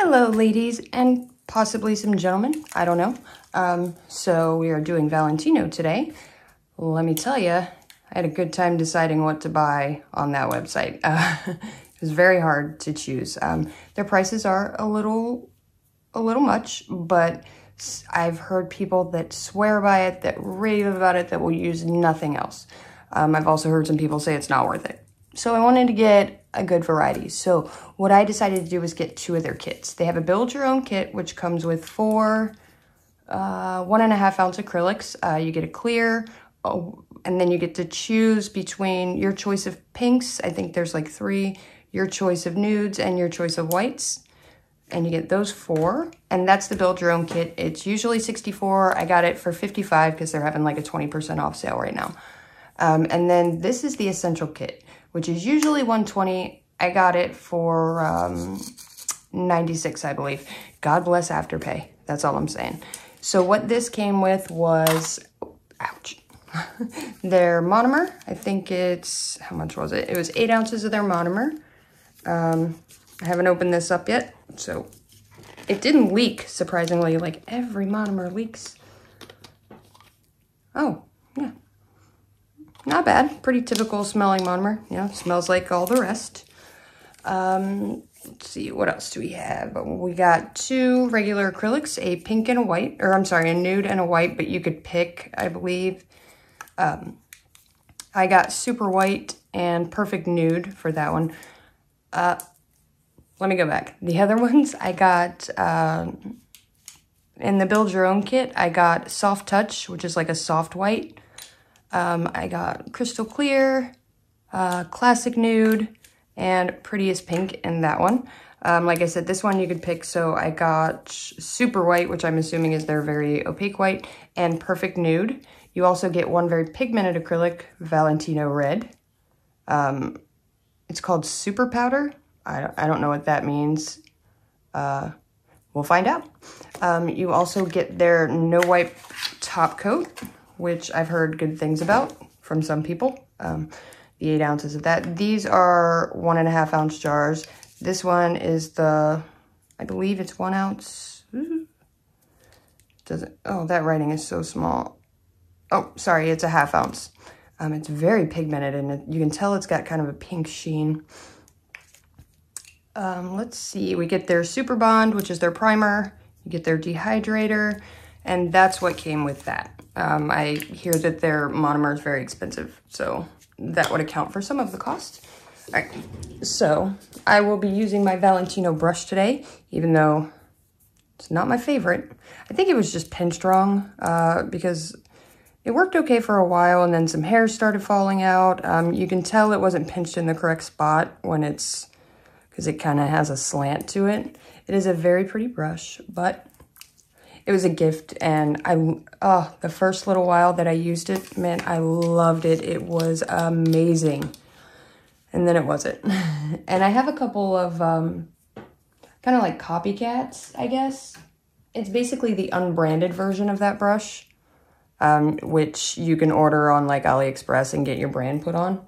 Hello, ladies, and possibly some gentlemen. I don't know. So we are doing Valentino today. Let me tell you, I had a good time deciding what to buy on that website. It was very hard to choose. Their prices are a little much, but I've heard people that swear by it, that rave about it, that will use nothing else. I've also heard some people say it's not worth it. So I wanted to get a good variety. So what I decided to do was get 2 of their kits. They have a build your own kit, which comes with 4 1.5 ounce acrylics. You get a clear, and then you get to choose between your choice of pinks. I think there's like 3, your choice of nudes, and your choice of whites. And you get those 4, and that's the build your own kit. It's usually $64. I got it for $55 because they're having like a 20% off sale right now. And then this is the essential kit, which is usually $120. I got it for $96, I believe. God bless Afterpay. That's all I'm saying. So what this came with was, ouch, their monomer. I think it's, how much was it? It was 8 ounces of their monomer. I haven't opened this up yet, so it didn't leak, surprisingly. Like, every monomer leaks. Oh, yeah. Not bad. Pretty typical smelling monomer. You know, smells like all the rest. Let's see, what else do we have? We got 2 regular acrylics, a pink and a white, or I'm sorry, a nude and a white, but you could pick, I believe. I got super white and perfect nude for that one. Let me go back. The other ones I got, in the build your own kit, I got soft touch, which is like a soft white. I got crystal clear, classic nude, and prettiest pink in that one. Like I said, this one you could pick, so I got super white, which I'm assuming is their very opaque white, and perfect nude. You also get 1 very pigmented acrylic, Valentino red. It's called super powder. I don't know what that means. We'll find out. You also get their no wipe top coat, which I've heard good things about from some people. The 8 ounces of that. These are 1.5 ounce jars. This one is the, I believe it's 1 ounce. Does it? Oh, that writing is so small. Oh, sorry, it's a 1/2 ounce. It's very pigmented, and you can tell it's got kind of a pink sheen. Let's see, we get their Super Bond, which is their primer. You get their dehydrator, and that's what came with that. I hear that their monomer is very expensive, so that would account for some of the cost. All right, so I will be using my Valentino brush today, even though it's not my favorite. I think it was just pinched wrong, because it worked okay for a while, and then some hair started falling out. You can tell it wasn't pinched in the correct spot when it's, because it kind of has a slant to it. It is a very pretty brush, but it was a gift, and the first little while that I used it, man, I loved it. It was amazing. And then it wasn't. And I have a couple of kind of like copycats, I guess. It's basically the unbranded version of that brush, which you can order on like AliExpress and get your brand put on.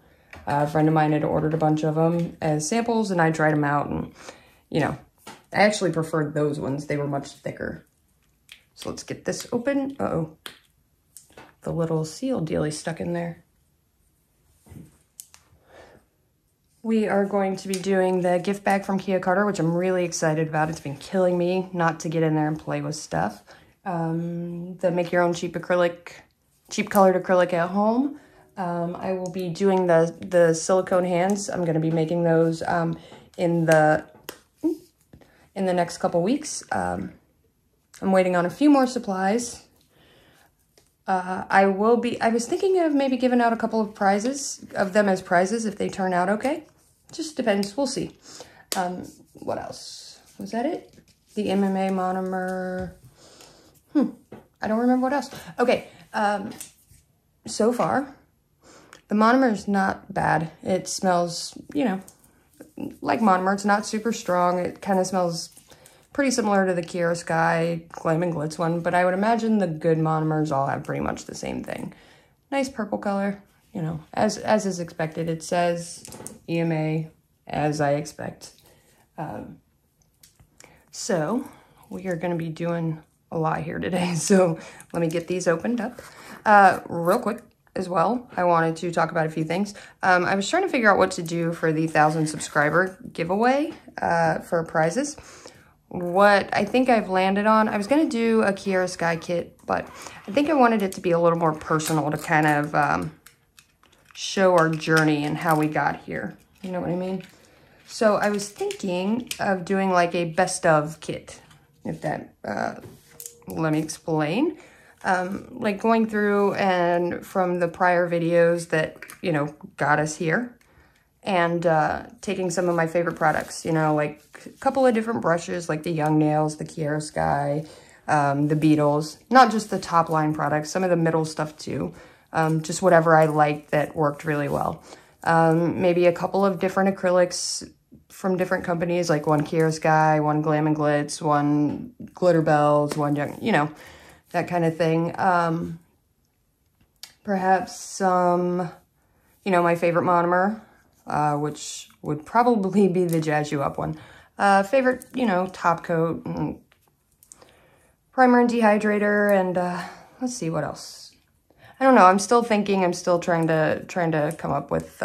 A friend of mine had ordered a bunch of them as samples, and I tried them out, and, you know, I actually preferred those ones. They were much thicker. So let's get this open. Uh-oh. The little seal dealie stuck in there. We are going to be doing the gift bag from Kia Carter, which I'm really excited about. It's been killing me not to get in there and play with stuff. The make your own cheap colored acrylic at home. I will be doing the silicone hands. I'm going to be making those in the next couple weeks. I'm waiting on a few more supplies. I was thinking of maybe giving out a couple of prizes, of them as prizes if they turn out okay. Just depends. We'll see. What else? Was that it? The MMA monomer. I don't remember what else. Okay. So far, the monomer is not bad. It smells, you know, like monomer. It's not super strong. It kind of smells pretty similar to the Kiara Sky Glam and Glitz one, but I would imagine the good monomers all have pretty much the same thing. Nice purple color, you know, as is expected. It says EMA, as I expect. So we are going to be doing a lot here today. So let me get these opened up real quick as well. I wanted to talk about a few things. I was trying to figure out what to do for the 1,000 subscriber giveaway for prizes. What I think I've landed on, I was going to do a Kiara Sky kit, but I think I wanted it to be a little more personal to kind of show our journey and how we got here. You know what I mean? So I was thinking of doing like a best of kit, if that, let me explain. Like going through and from the prior videos that, you know, got us here, and taking some of my favorite products, you know, like a couple of different brushes, like the Young Nails, the Kiara Sky, the Beetles, not just the top line products, some of the middle stuff too. Just whatever I liked that worked really well. Maybe a couple of different acrylics from different companies, like one Kiara Sky, one Glam and Glitz, one Glitter Bells, one Young, you know, that kind of thing. Perhaps some, you know, my favorite monomer, which would probably be the Jazz You Up one. Favorite, you know, top coat, and primer and dehydrator, and let's see what else. I don't know. I'm still thinking. I'm still trying to come up with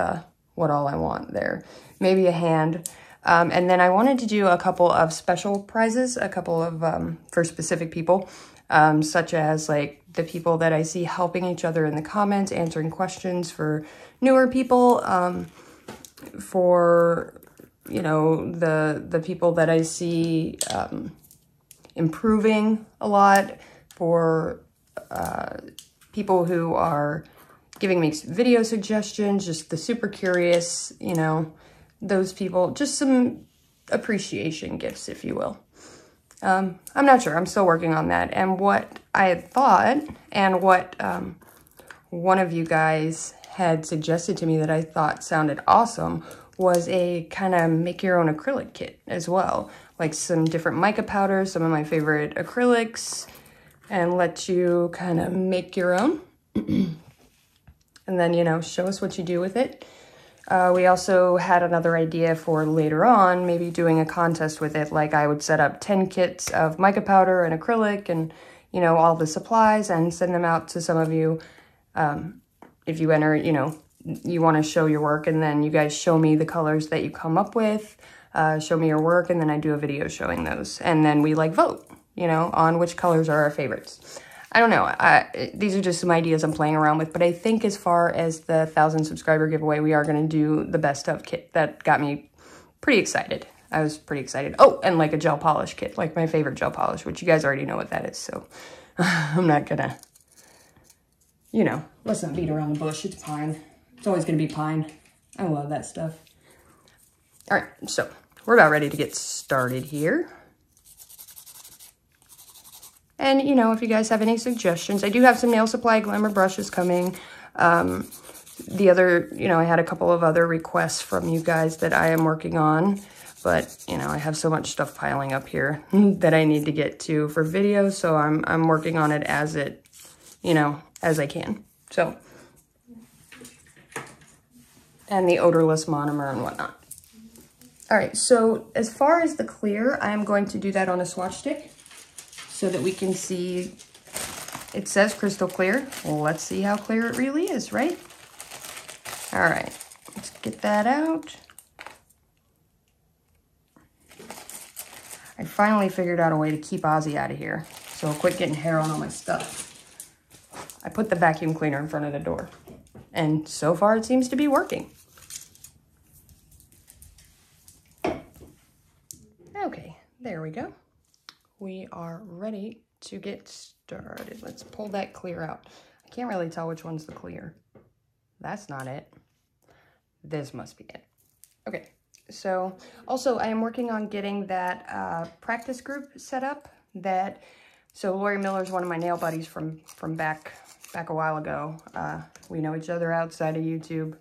what all I want there. Maybe a hand. And then I wanted to do a couple of special prizes, a couple of for specific people, such as like the people that I see helping each other in the comments, answering questions for newer people, for, you know, the people that I see improving a lot, for people who are giving me video suggestions, just the super curious, you know, those people, just some appreciation gifts, if you will. I'm not sure. I'm still working on that. And what I had thought, and what one of you guys had suggested to me that I thought sounded awesome, was a kind of make your own acrylic kit as well. Like some different mica powders, some of my favorite acrylics, and let you kind of make your own. And then, you know, show us what you do with it. We also had another idea for later on, maybe doing a contest with it. Like I would set up 10 kits of mica powder and acrylic and, you know, all the supplies, and send them out to some of you. If you enter, you know, you want to show your work, and then you guys show me the colors that you come up with, show me your work, and then I do a video showing those. And then we like vote, you know, on which colors are our favorites. I don't know. These are just some ideas I'm playing around with, but I think as far as the 1,000 subscriber giveaway, we are going to do the best of kit. That got me pretty excited. I was pretty excited. Oh, and like a gel polish kit, like my favorite gel polish, which you guys already know what that is. So I'm not gonna, you know, let's not beat around the bush. It's pine. It's always gonna be pine. I love that stuff. All right, so we're about ready to get started here. And, you know, if you guys have any suggestions, I do have some Nail Supply Glamour brushes coming. The other, you know, I had a couple of other requests from you guys that I am working on. But, you know, I have so much stuff piling up here that I need to get to for videos. So I'm working on it as it, you know, as I can. So, and the odorless monomer and whatnot. All right, so as far as the clear, I am going to do that on a swatch stick, so that we can see, it says crystal clear. Well, let's see how clear it really is, right? All right, let's get that out. I finally figured out a way to keep Ozzy out of here, so I'll quit getting hair on all my stuff. I put the vacuum cleaner in front of the door, and so far it seems to be working. Okay, there we go. We are ready to get started. Let's pull that clear out. I can't really tell which one's the clear. That's not it. This must be it. Okay, so also I am working on getting that practice group set up. So Lori Miller's one of my nail buddies from back a while ago. We know each other outside of YouTube,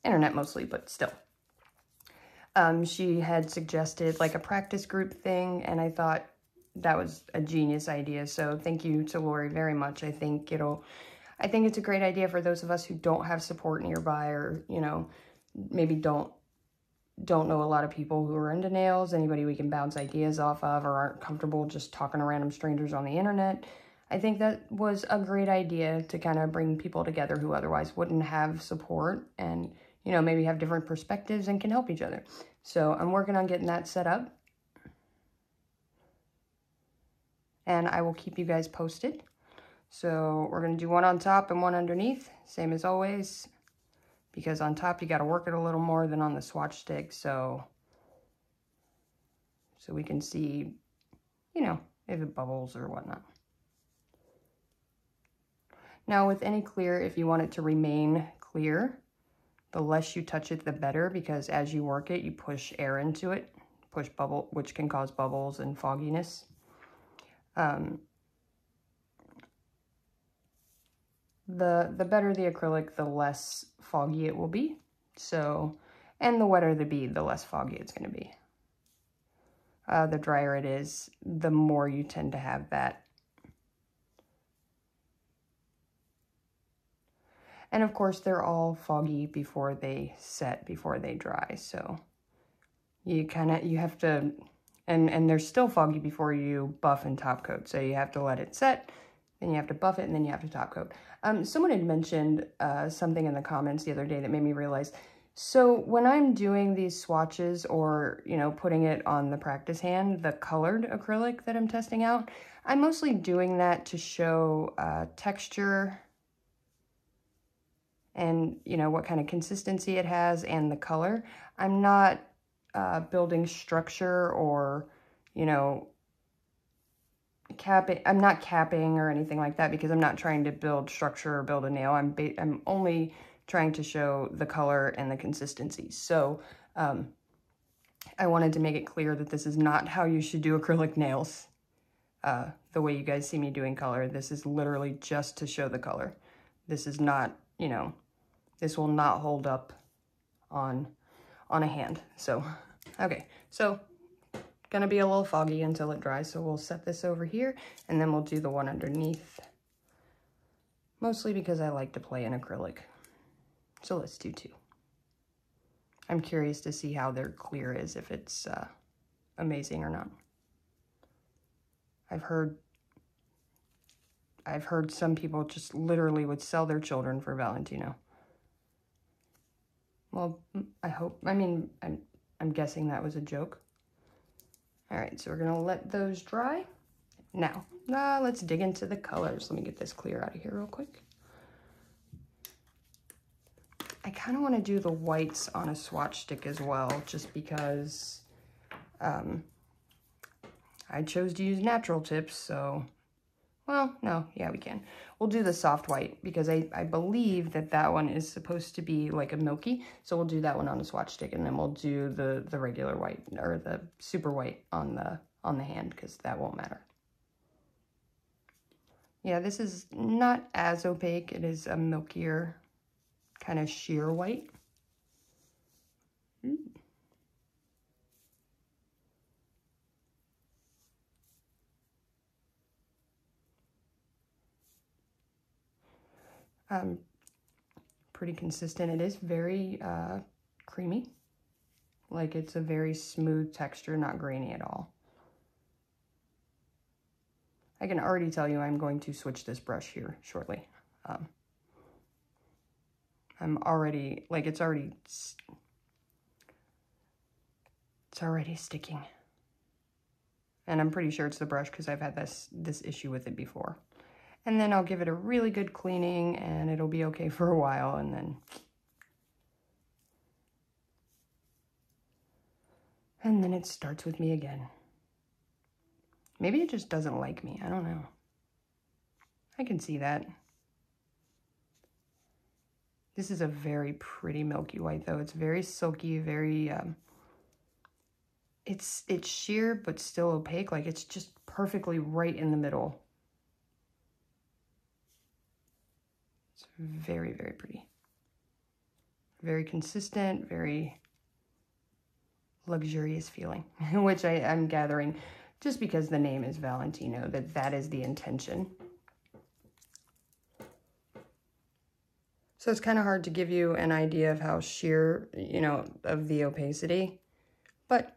internet mostly, but still. She had suggested like a practice group thing, and I thought that was a genius idea. So thank you to Lori very much. I think it's a great idea for those of us who don't have support nearby, or, you know, maybe don't don't know a lot of people who are into nails, anybody we can bounce ideas off of, or aren't comfortable just talking to random strangers on the internet, I think that was a great idea to kind of bring people together who otherwise wouldn't have support and, you know, maybe have different perspectives and can help each other. So I'm working on getting that set up. And I will keep you guys posted. So we're going to do one on top and one underneath, same as always. Because on top, you got to work it a little more than on the swatch stick. So we can see, you know, if it bubbles or whatnot. Now with any clear, if you want it to remain clear, the less you touch it, the better, because as you work it, you push air into it, which can cause bubbles and fogginess. The better the acrylic, the less foggy it will be. So, and the wetter the bead, the less foggy it's going to be. The drier it is, the more you tend to have that. And of course, they're all foggy before they set, before they dry. So you have to, and they're still foggy before you buff and top coat. So you have to let it set, then you have to buff it, and then you have to top coat. Someone had mentioned something in the comments the other day that made me realize, so when I'm doing these swatches or, you know, putting it on the practice hand, the colored acrylic that I'm testing out, I'm mostly doing that to show texture and, you know, what kind of consistency it has and the color. I'm not building structure or, you know, capping. I'm not capping or anything like that because I'm not trying to build structure or build a nail. I'm only trying to show the color and the consistency. So I wanted to make it clear that this is not how you should do acrylic nails. The way you guys see me doing color, this is literally just to show the color. This is not, you know, this will not hold up on a hand. So, okay, so gonna be a little foggy until it dries. So we'll set this over here and then we'll do the one underneath. Mostly because I like to play in acrylic. So let's do two. I'm curious to see how their clear is, if it's amazing or not. I've heard some people just literally would sell their children for Valentino. Well, I'm guessing that was a joke. All right, so we're gonna let those dry. Now, let's dig into the colors. Let me get this clear out of here real quick. I kind of want to do the whites on a swatch stick as well, just because I chose to use natural tips, so, well, no, yeah, we can. We'll do the soft white, because I believe that one is supposed to be like a milky, so we'll do that one on a swatch stick, and then we'll do the regular white, or the super white on the hand, because that won't matter. Yeah, this is not as opaque. It is a milkier, kind of sheer white. Pretty consistent. It is very creamy. Like, it's a very smooth texture, not grainy at all. I can already tell you I'm going to switch this brush here shortly. I'm already, like, it's already sticking. And I'm pretty sure it's the brush because I've had this issue with it before. And then I'll give it a really good cleaning and it'll be okay for a while, and then it starts with me again. Maybe it just doesn't like me. I don't know. I can see that. This is a very pretty milky white though. It's very silky, very, it's sheer but still opaque. Like, it's just perfectly right in the middle. It's very, very pretty. Very consistent, very luxurious feeling, which I'm gathering just because the name is Valentino, that is the intention. So it's kind of hard to give you an idea of how sheer, you know, of the opacity, but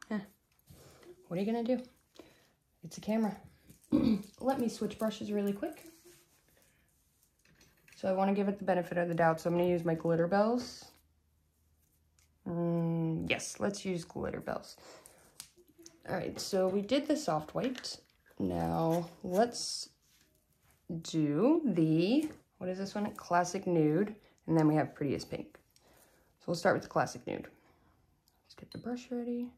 what are you gonna do? It's a camera. Let me switch brushes really quick. So I want to give it the benefit of the doubt, so I'm gonna use my glitter bells. Yes, let's use glitter bells. All right, so we did the soft white. Now let's do the, what is this one? Classic nude, and then we have prettiest pink. So we'll start with the classic nude. Let's get the brush ready.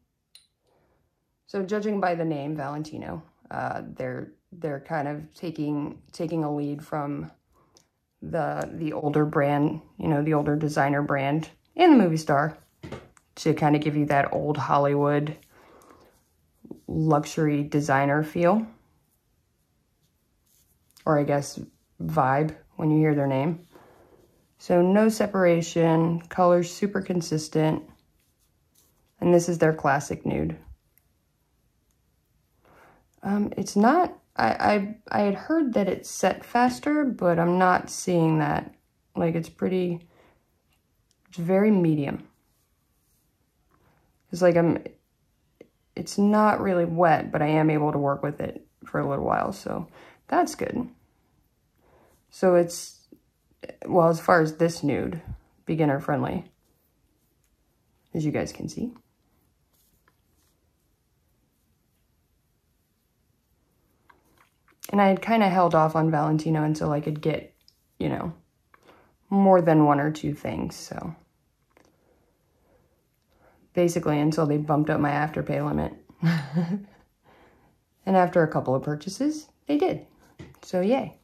So judging by the name, Valentino, they're kind of taking a lead from the older brand, you know, the older designer brand and the movie star, to kind of give you that old Hollywood luxury designer feel, or I guess vibe when you hear their name. So no separation, colors super consistent, and this is their classic nude. It's not, I had heard that it's set faster, but I'm not seeing that. Like it's very medium. It's like it's not really wet, but I am able to work with it for a little while, so that's good. So it's, well, as far as this nude, beginner friendly, as you guys can see. And I had kind of held off on Valentino until I could get, you know, more than one or two things, so. Basically until they bumped up my Afterpay limit. And after a couple of purchases, they did. So yay.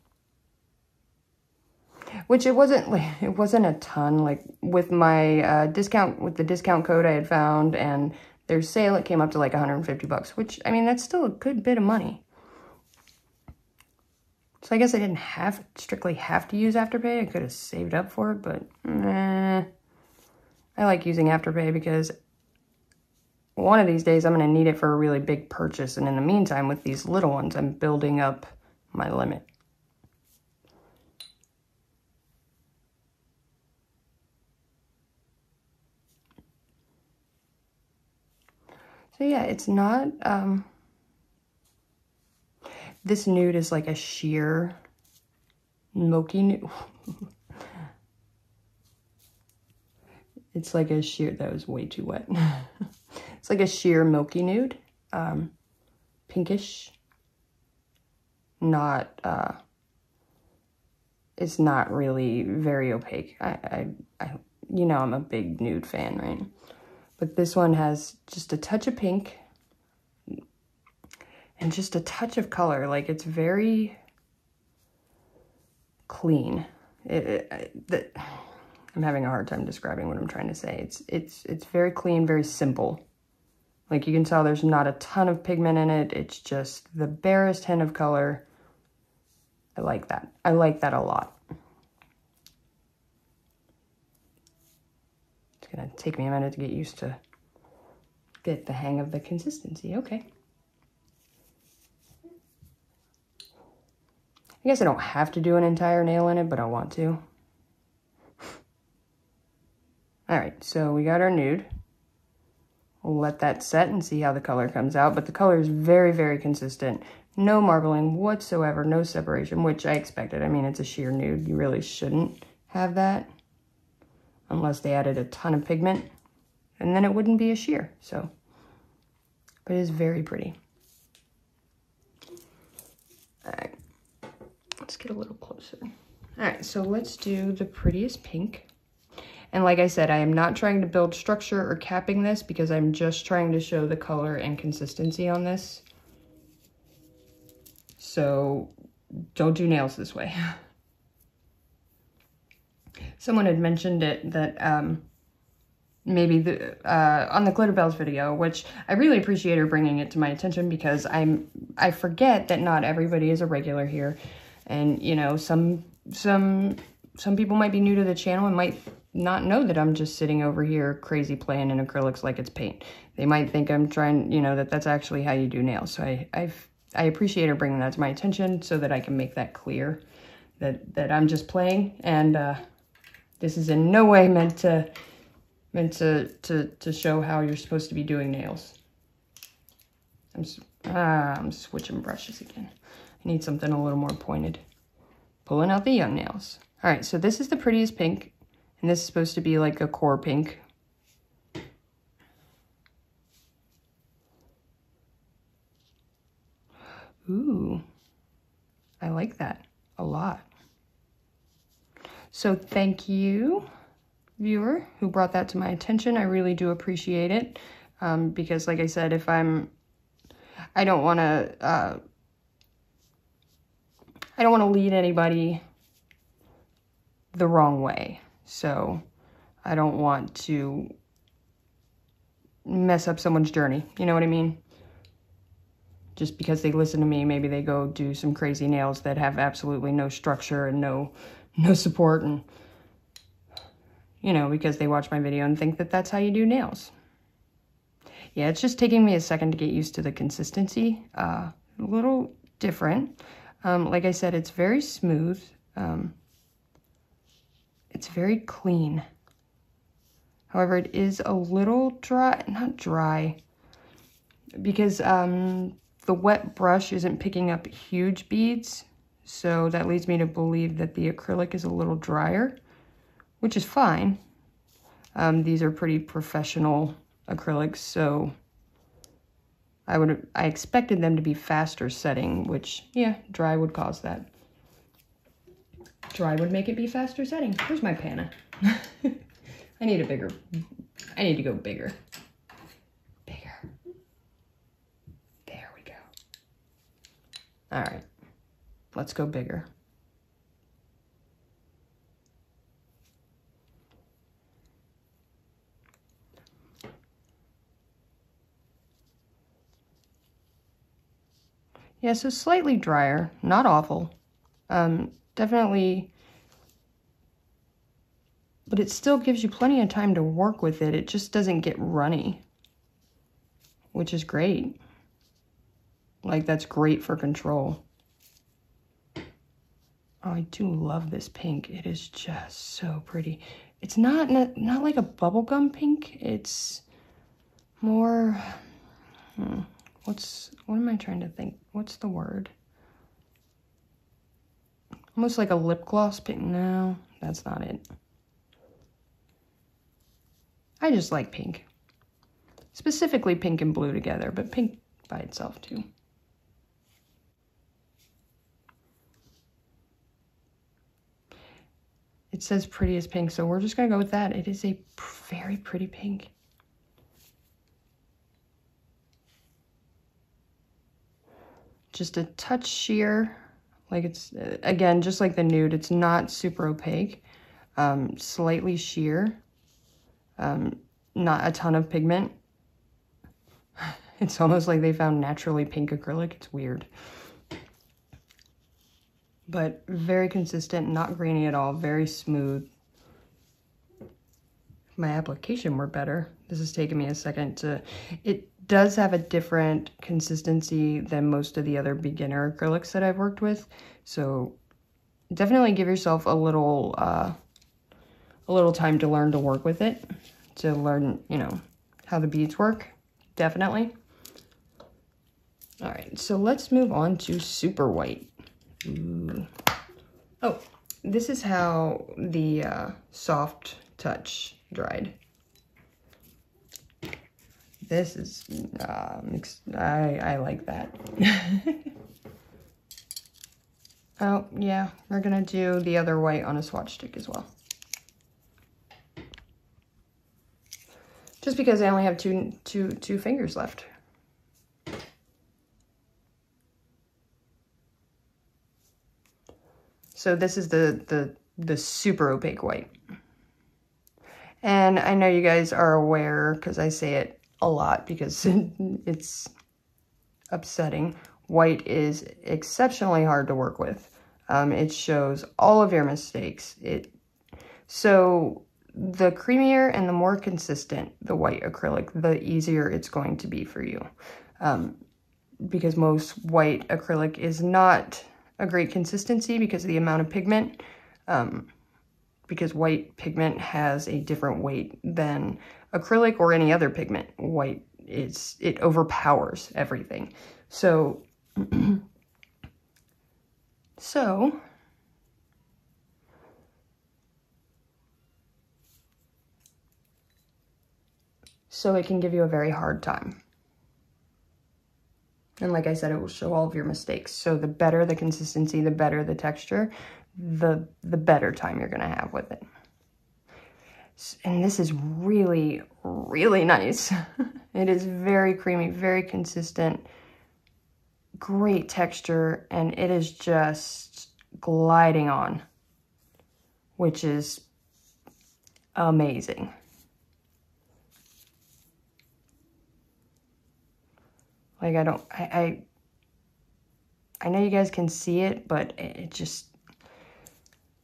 Which it wasn't a ton, like with my discount, with the discount code I had found and their sale, it came up to like 150 bucks, which, I mean, that's still a good bit of money. So I guess I didn't strictly have to use Afterpay. I could have saved up for it, but I like using Afterpay because one of these days I'm going to need it for a really big purchase. And in the meantime, with these little ones, I'm building up my limit. So yeah, it's not, this nude is like a sheer milky nude. It's like a sheer, that was way too wet. It's like a sheer milky nude, pinkish, not, it's not really very opaque. You know, I'm a big nude fan, right? But this one has just a touch of pink and just a touch of color. Like, it's very clean. I'm having a hard time describing what I'm trying to say. It's very clean, very simple. Like, you can tell there's not a ton of pigment in it. It's just the barest hint of color. I like that. I like that a lot. It's gonna take me a minute to get used to, get the hang of the consistency. Okay. I guess I don't have to do an entire nail in it, but I want to. All right, so we got our nude. We'll let that set and see how the color comes out, but the color is very, very consistent. No marbling whatsoever, no separation, which I expected. I mean, it's a sheer nude. You really shouldn't have that unless they added a ton of pigment, and then it wouldn't be a sheer, so. But it is very pretty. All right, let's get a little closer. All right, so let's do the prettiest pink. And like I said, I am not trying to build structure or capping this because I'm just trying to show the color and consistency on this. So don't do nails this way. Someone had mentioned it that maybe on the Glitter Bells video, which I really appreciate her bringing it to my attention because I forget that not everybody is a regular here. And, you know, some people might be new to the channel and might not know that I'm just sitting over here crazy playing in acrylics like it's paint. They might think I'm trying, you know, that's actually how you do nails. So I appreciate her bringing that to my attention so that I can make that clear that I'm just playing. And This is in no way meant to show how you're supposed to be doing nails. I'm switching brushes again. I need something a little more pointed. Pulling out the young nails. All right, so this is the prettiest pink, and this is supposed to be like a core pink. Ooh, I like that a lot. So thank you, viewer, who brought that to my attention. I really do appreciate it, because like I said, if I don't want to lead anybody the wrong way. So I don't want to mess up someone's journey. You know what I mean? Just because they listen to me, maybe they go do some crazy nails that have absolutely no structure and no support, and you know, because they watch my video and think that that's how you do nails. Yeah, it's just taking me a second to get used to the consistency. A little different. Like I said, it's very smooth. It's very clean. However, it is a little dry, not dry, because the wet brush isn't picking up huge beads. So that leads me to believe that the acrylic is a little drier, which is fine. These are pretty professional acrylics, so I expected them to be faster setting, which, yeah, dry would cause that. Dry would make it be faster setting. Where's my panna? I need to go bigger. Bigger. There we go. All right, let's go bigger. Yeah, so slightly drier, not awful. Definitely, but it still gives you plenty of time to work with it. It just doesn't get runny, which is great. Like, that's great for control. Oh, I do love this pink. It is just so pretty. It's not like a bubblegum pink. It's more, what am I trying to think? What's the word? Almost like a lip gloss pink. No, that's not it. I just like pink. Specifically pink and blue together, but pink by itself too. It says prettiest pink, so we're just gonna go with that. It is a very pretty pink. Just a touch sheer, like it's, again, just like the nude, it's not super opaque, slightly sheer, not a ton of pigment. It's almost like they found naturally pink acrylic. It's weird. But very consistent, not grainy at all, very smooth. If my application were better. This has taken me a second to, it does have a different consistency than most of the other beginner acrylics that I've worked with. So definitely give yourself a little time to learn to work with it, to learn, you know, how the beads work, definitely. All right, so let's move on to super white. Ooh. Oh, this is how the soft touch dried. This is, I like that. Oh, yeah, we're gonna do the other white on a swatch stick as well. Just because I only have two fingers left. So this is the super opaque white. And I know you guys are aware, because I say it a lot because it's upsetting. White is exceptionally hard to work with. It shows all of your mistakes. So the creamier and the more consistent the white acrylic, the easier it's going to be for you. Because most white acrylic is not a great consistency because of the amount of pigment. because white pigment has a different weight than acrylic or any other pigment. White it overpowers everything. So, so it can give you a very hard time. And like I said, it will show all of your mistakes. So the better the consistency, the better the texture, the better time you're gonna have with it. And this is really, really nice. It is very creamy, very consistent, great texture, and it is just gliding on, which is amazing. Like I know you guys can see it, but it just,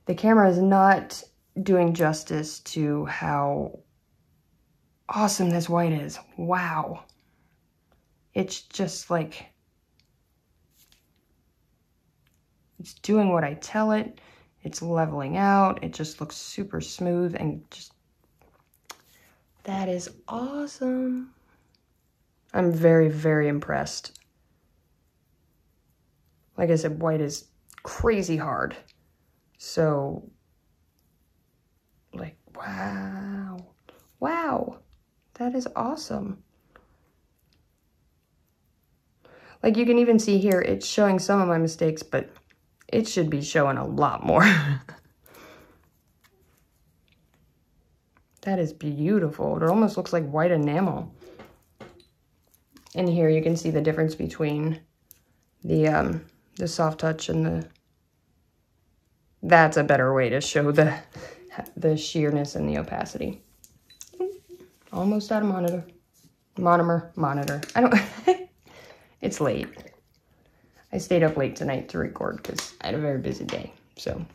the camera is not doing justice to how awesome this white is. Wow. It's just like, it's doing what I tell it. It's leveling out. It just looks super smooth and just, that is awesome. I'm very, very impressed. Like I said, white is crazy hard. So, like, wow. Wow. That is awesome. Like you can even see here, it's showing some of my mistakes, but it should be showing a lot more. That is beautiful. It almost looks like white enamel. And here you can see the difference between the soft touch and the, that's a better way to show the sheerness and the opacity. Almost out of monitor. I don't, it's late. I stayed up late tonight to record because I had a very busy day, so.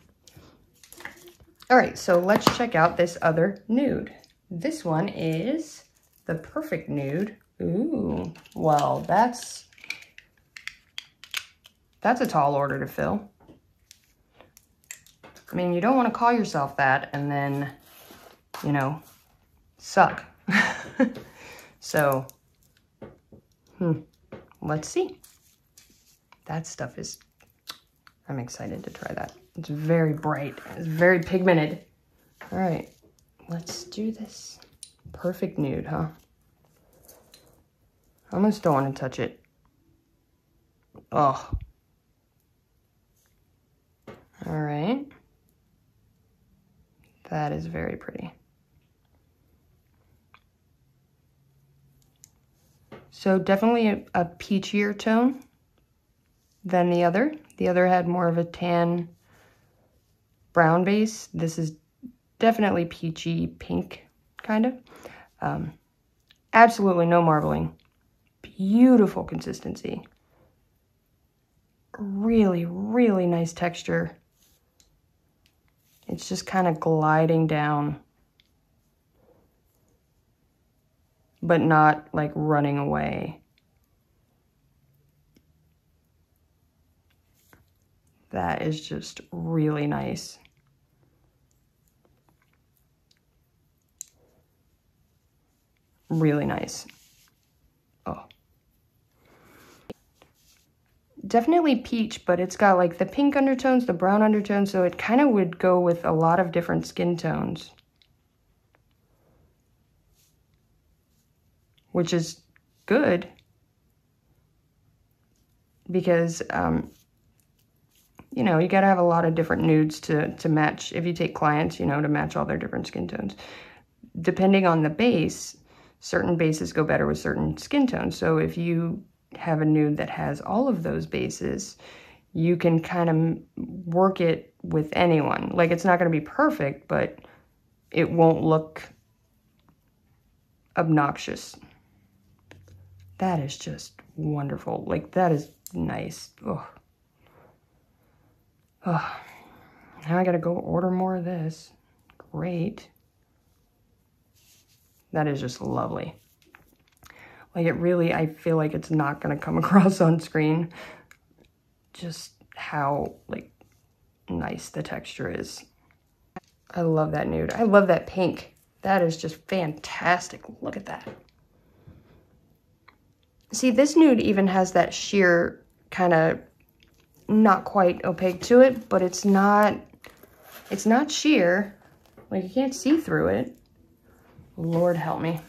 All right, so let's check out this other nude. This one is the Perfect Nude. Ooh, well, that's a tall order to fill. I mean, you don't want to call yourself that and then, you know, suck. So, let's see. That stuff is, I'm excited to try that. It's very bright. It's very pigmented. All right, let's do this. Perfect Nude, huh? I almost don't want to touch it. Oh. All right. That is very pretty. So definitely a peachier tone than the other. The other had more of a tan brown base. This is definitely peachy pink, kind of. Absolutely no marbling. Beautiful consistency. Really, really nice texture. It's just kind of gliding down, but not like running away. That is just really nice. Really nice. Oh. Definitely peach, but it's got like the pink undertones, the brown undertones, so it kind of would go with a lot of different skin tones. Which is good. Because, you know, you gotta have a lot of different nudes to match, if you take clients, you know, to match all their different skin tones. Depending on the base, certain bases go better with certain skin tones. So if you have a nude that has all of those bases, you can kind of work it with anyone. Like, it's not going to be perfect, but it won't look obnoxious. That is just wonderful. Like, that is nice. Oh. Oh. Now I got to go order more of this. Great. That is just lovely. Like, it really, I feel like it's not going to come across on screen just how, like, nice the texture is. I love that nude. I love that pink. That is just fantastic. Look at that. See, this nude even has that sheer kind of not quite opaque to it, but it's not sheer. Like, you can't see through it. Lord help me.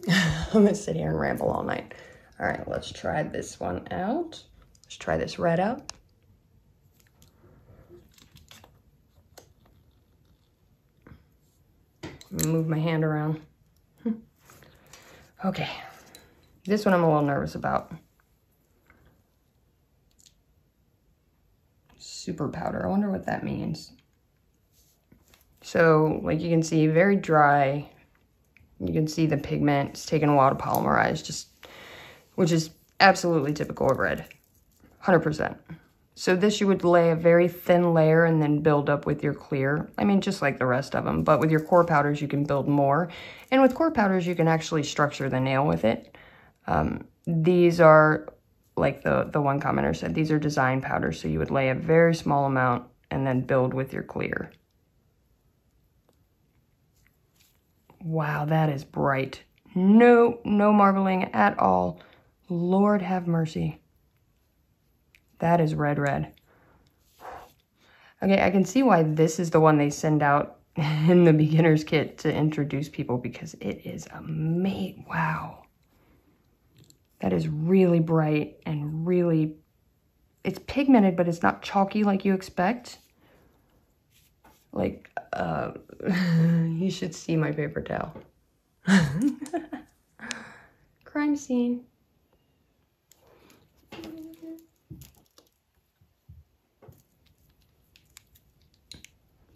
I'm gonna sit here and ramble all night. All right, let's try this one out. Let's try this red out. Move my hand around. Okay, this one I'm a little nervous about. Super powder, I wonder what that means. So, like you can see, very dry. You can see the pigment. It's taken a while to polymerize, which is absolutely typical of red, 100%. So this, you would lay a very thin layer and then build up with your clear. I mean, just like the rest of them, but with your core powders, you can build more. And with core powders, you can actually structure the nail with it. These are, like the one commenter said, these are design powders. So you would lay a very small amount and then build with your clear. Wow, that is bright. No marbling at all. Lord have mercy. That is red, red. Okay, I can see why this is the one they send out in the beginner's kit to introduce people, because it is amazing. Wow. That is really bright and really, it's pigmented, but it's not chalky like you expect. Like, you should see my paper towel. Crime scene.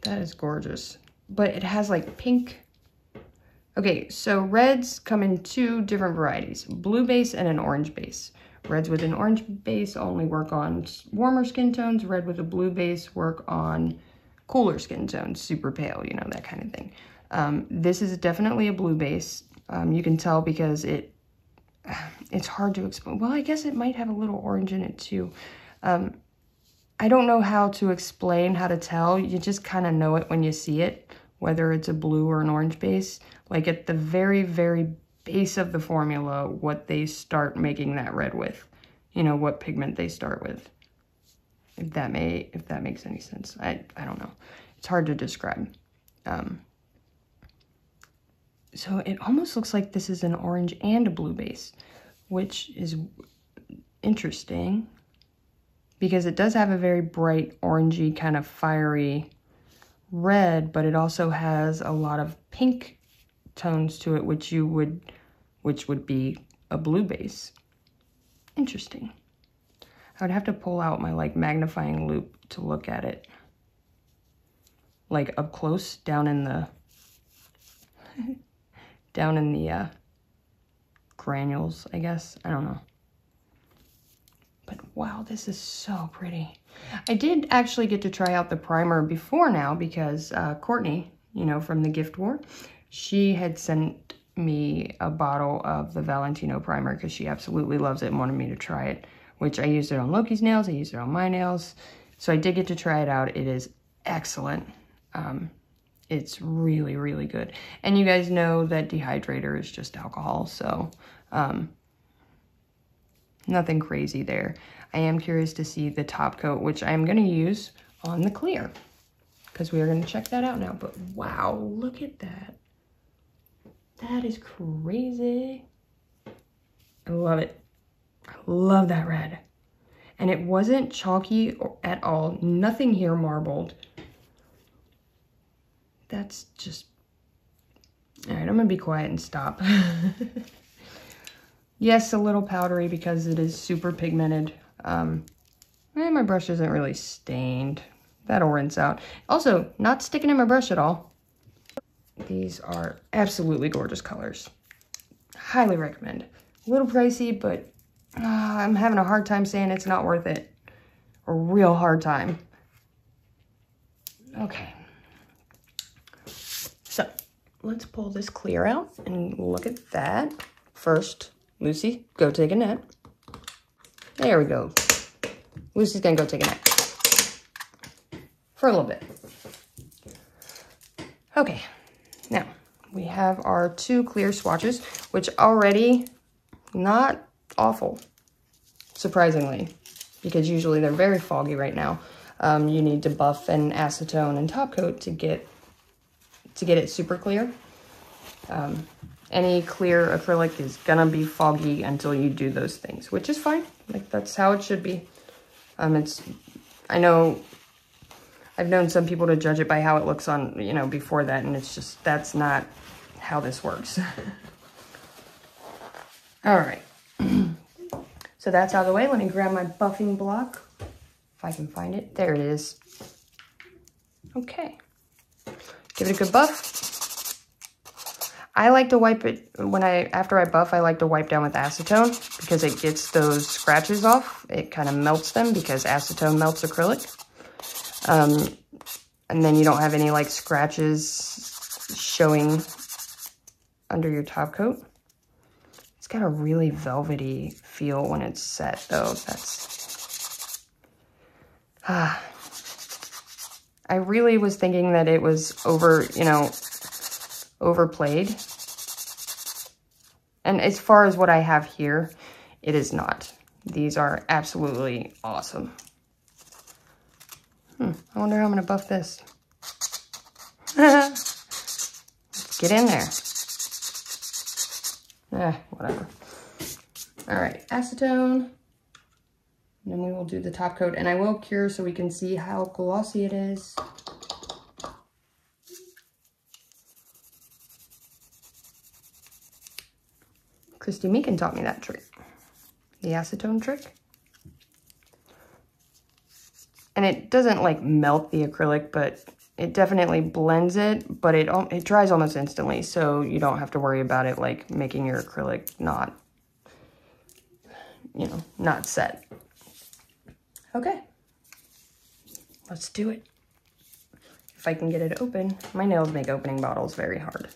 That is gorgeous. But it has like pink. Okay, so reds come in two different varieties, blue base and an orange base. Reds with an orange base only work on warmer skin tones. Red with a blue base work on cooler skin tones, super pale, you know, that kind of thing. This is definitely a blue base. You can tell because it's hard to explain. Well, I guess it might have a little orange in it too. I don't know how to explain, how to tell. You just kind of know it when you see it, whether it's a blue or an orange base. Like at the very, very base of the formula, what they start making that red with. You know, what pigment they start with. If that makes any sense. I don't know. It's hard to describe. So it almost looks like this is an orange and a blue base, which is interesting because it does have a very bright orangey kind of fiery red, but it also has a lot of pink tones to it, which would be a blue base. Interesting. I would have to pull out my like magnifying loupe to look at it like up close down in the granules, I guess. I don't know. But wow, this is so pretty. I did actually get to try out the primer before now because Courtney, you know, from the gift war, she had sent me a bottle of the Valentino primer because she absolutely loves it and wanted me to try it, which I used it on Loki's nails, I used it on my nails. So I did get to try it out. It is excellent. It's really, really good. And you guys know that dehydrator is just alcohol, so nothing crazy there. I am curious to see the top coat, which I am going to use on the clear, because we are going to check that out now. But wow, look at that. That is crazy. I love it. I love that red. And it wasn't chalky at all. Nothing here marbled. That's just... All right, I'm going to be quiet and stop. Yes, a little powdery because it is super pigmented. And my brush isn't really stained. That'll rinse out. Also, not sticking in my brush at all. These are absolutely gorgeous colors. Highly recommend. A little pricey, but I'm having a hard time saying it's not worth it. A real hard time. Okay. So, let's pull this clear out and look at that. First, Lucy, go take a nap. There we go. Lucy's gonna go take a nap. For a little bit. Okay, now we have our 2 clear swatches, which already not awful, surprisingly, because usually they're very foggy right now. You need to buff and acetone and top coat to get it super clear. Any clear acrylic is gonna be foggy until you do those things, which is fine. Like, that's how it should be. I know I've known some people to judge it by how it looks on, you know, before that, and it's just, that's not how this works. All right. So that's out of the way. Let me grab my buffing block, if I can find it. There it is. Okay. Give it a good buff. I like to wipe it after I buff, I like to wipe down with acetone because it gets those scratches off. It kind of melts them because acetone melts acrylic. And then you don't have any like scratches showing under your top coat. It's got a really velvety feel when it's set though. That's, I really was thinking that it was overplayed. And as far as what I have here, it is not. These are absolutely awesome. I wonder how I'm gonna buff this. Let's get in there. Whatever. All right, acetone. And then we will do the top coat, and I will cure so we can see how glossy it is. Christy Meekin taught me that trick, the acetone trick. And it doesn't like melt the acrylic, but it definitely blends it, but it dries almost instantly, so you don't have to worry about it like making your acrylic not, you know, not set. Okay, let's do it. If I can get it open. My nails make opening bottles very hard.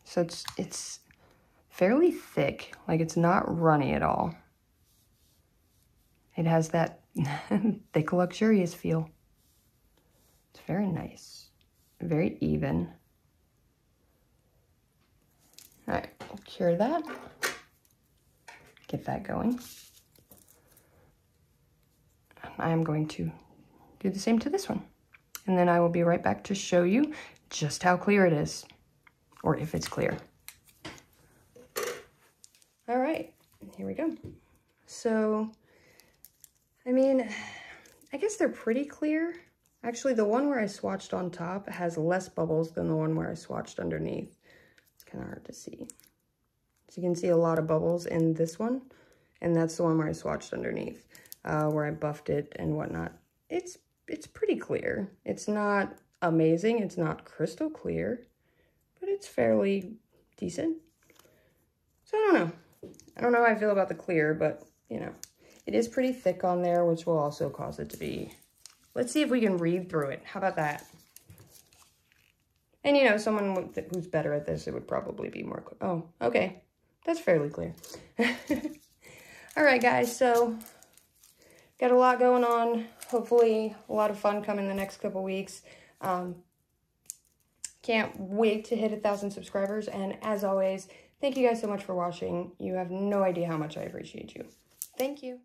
So it's fairly thick, like it's not runny at all. It has that thick, luxurious feel. It's very nice, very even. All right, we'll cure that. Get that going. I am going to do the same to this one. And then I will be right back to show you just how clear it is, or if it's clear. All right, here we go. So, I mean, I guess they're pretty clear. Actually, the one where I swatched on top has less bubbles than the one where I swatched underneath. It's kind of hard to see. So you can see a lot of bubbles in this one, and that's the one where I swatched underneath, where I buffed it and whatnot. It's pretty clear. It's not amazing. It's not crystal clear, but it's fairly decent. So I don't know. I don't know how I feel about the clear, but, you know, it is pretty thick on there, which will also cause it to be... Let's see if we can read through it. How about that? And, you know, someone who's better at this, it would probably be more... Oh, okay. That's fairly clear. All right, guys, so got a lot going on. Hopefully a lot of fun coming the next couple weeks. Can't wait to hit 1,000 subscribers. And as always, thank you guys so much for watching. You have no idea how much I appreciate you. Thank you.